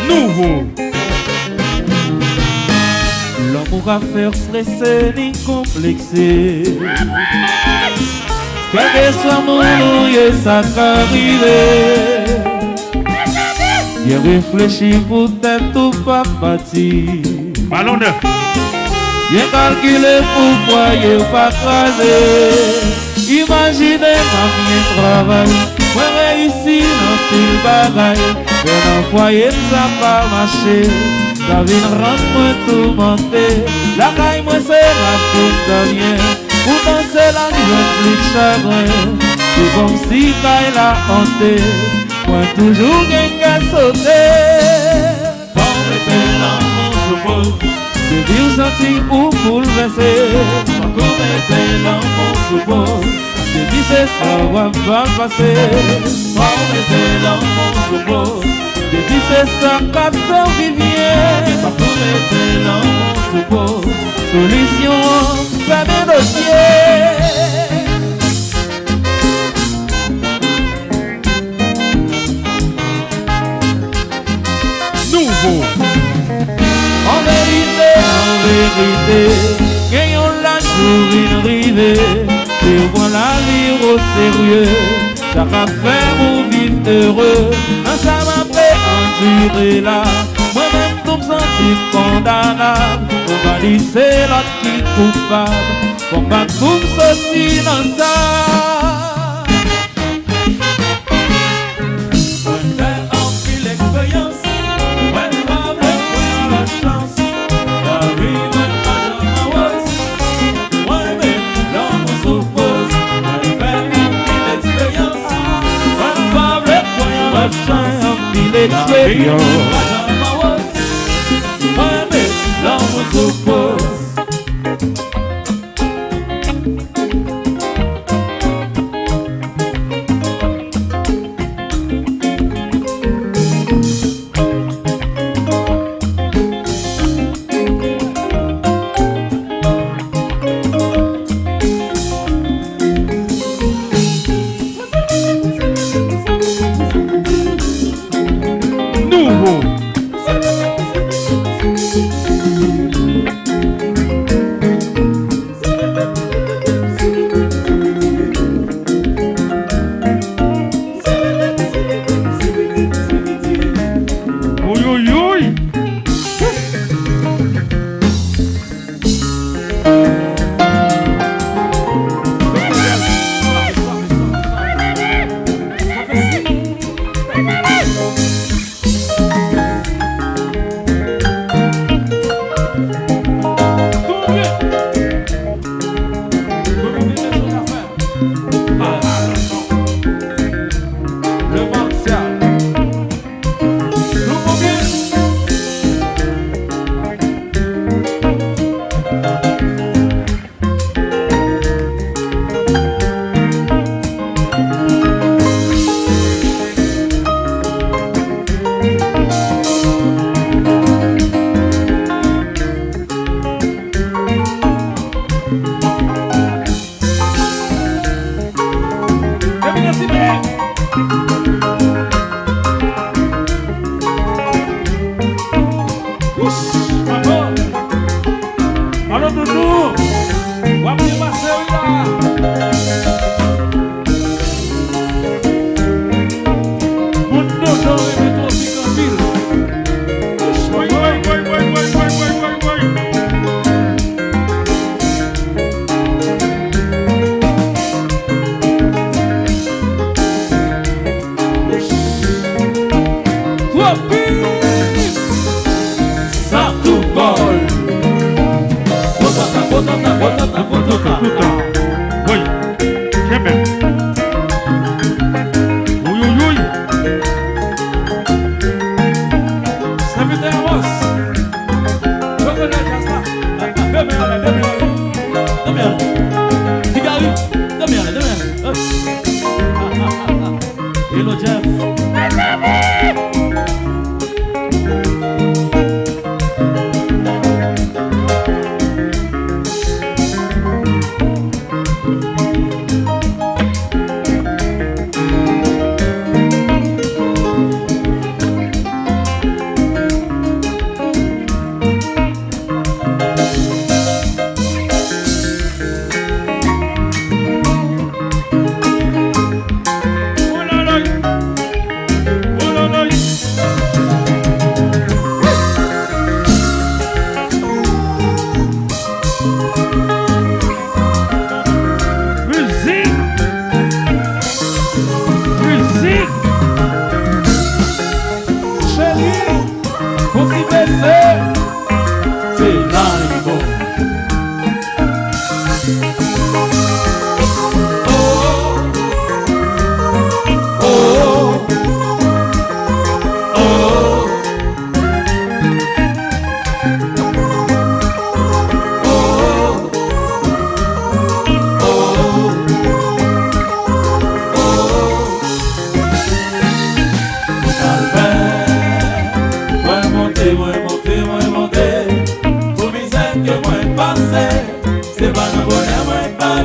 Nouveau. L'amour à faire stresser ni complexer. Quel que soit mon nom, ça qu'arrive. J'ai réfléchi pour t'être tout pas parti. Ballon neuf. J'ai calculé pourquoi j'ai pas crasé. Imaginez ma vie travail. Moi réussi dans tout le bagaille. Mais dans le foyer ça pas marché. La vie rend moi tout monté. La caille moi c'est la toute dernière. Pourtant c'est la nuit plus de chagrin. C'est comme si caille la hanté. Moi toujours qu'un sauter. Quand mettez l'amour sur vous, c'est dire sentir ou bouleverser. Quand mettez l'amour sur vous, c'est dire c'est ça va pas passer. Quand mettez l'amour sur vous, c'est dire c'est ça va faire vivre. Quand mettez l'amour sur vous, solution, fermez le dossier. Nouveau. En vérité, gagnons la journée rivée. Et voilà lire au sérieux, ça va faire vous vivre heureux. Ça m'a fait endurer là, moi-même tout me sentir condamnable. On va dire c'est l'autre qui est coupable, pour pas tout sortir dans ça.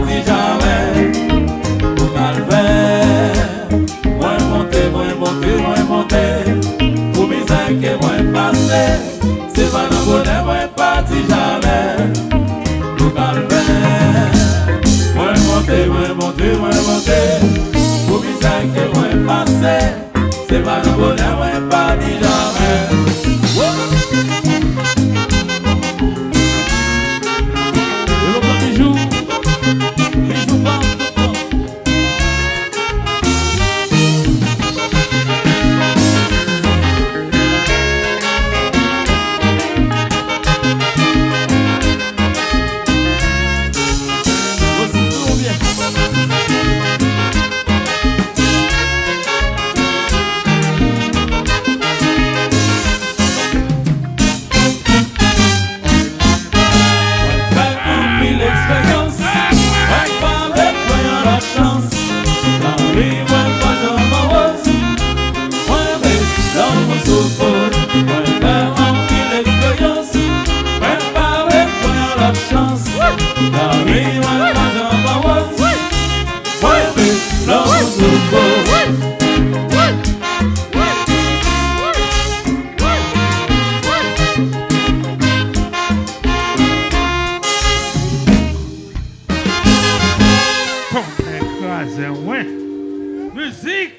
parti jamais. Pour calvaire, moi monter, pour misère que moi passer, c'est pas dans bonheur, moi parti jamais. Pour calvaire, moi monter, pour misère que moi passer, c'est pas dans bonheur, moi parti jamais. Musique.